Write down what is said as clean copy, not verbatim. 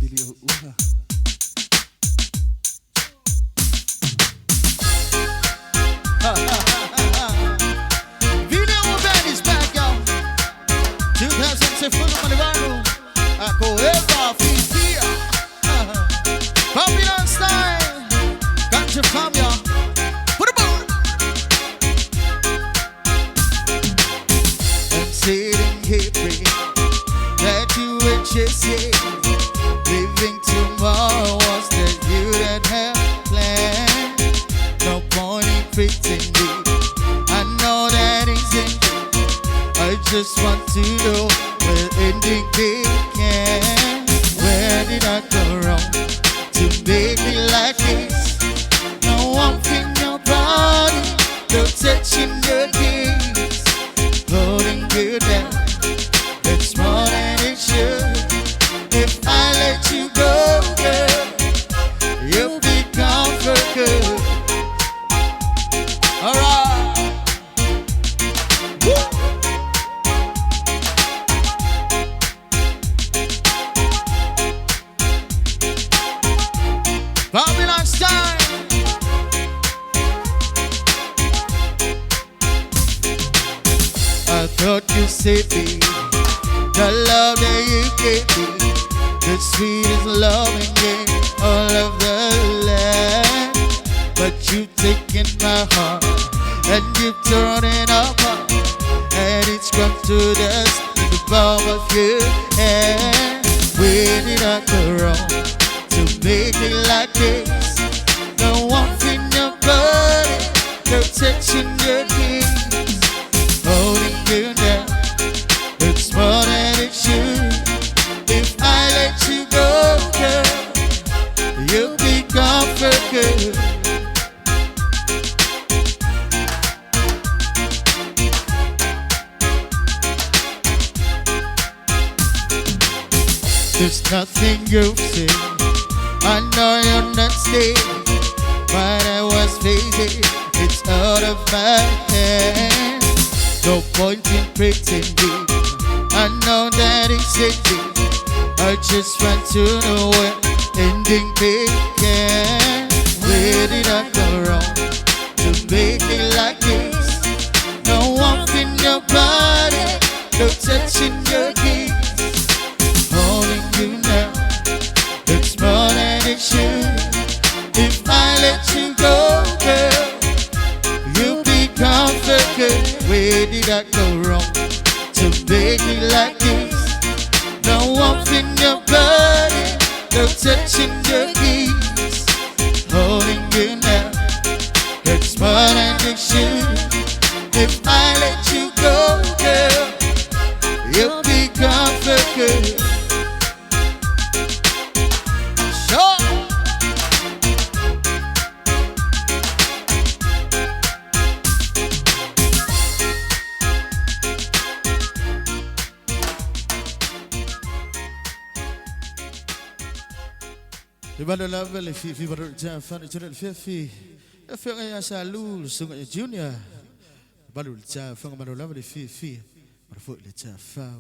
Pilioua. Video band is back, y'all. 2000 Penehuro. Ako ever feel Babylon style. Got you from ya. Put it on. I'm sitting here praying that you would just say living tomorrow was the you that have planned. No point in pretending I know that isn't it. I just want to know where ending began. Where did I go wrong to make me like this? No one in your body, no touching your knees, holding you down. It's more than it should. If I let you go, girl, you'll become for good. Alright. Woo. Babylon style. I thought you said me, the love that you gave me, the sweetest loving in all of the land. But you've taken my heart and you've torn it apart, and it's come to dust in the palm of your hand. Where did I go wrong to make me like this? No warmth in your body, no touching your knees, holding you down. It's more than it should. If I let you go, girl, you'll become for good. There's nothing you've seen, I know you're not staying, but I was facing, it's out of my hands. No point in pretending I know that it's ending. I just want to know where ending began. Where did I go wrong to make me like this? No warmth in your body, no touching your knees, holding you now. It's more than it should. If I let you go, girl, you'll become for good. Where did I go wrong to make me like this? No warmth in your body, no touching your knees, holding you now. It's more than it should. If I let you go, girl, you'll become for good. Sure. Ibada level fi baru jafan channel fi ya salu sungai junior baru jafan baru level fi marfu le jafan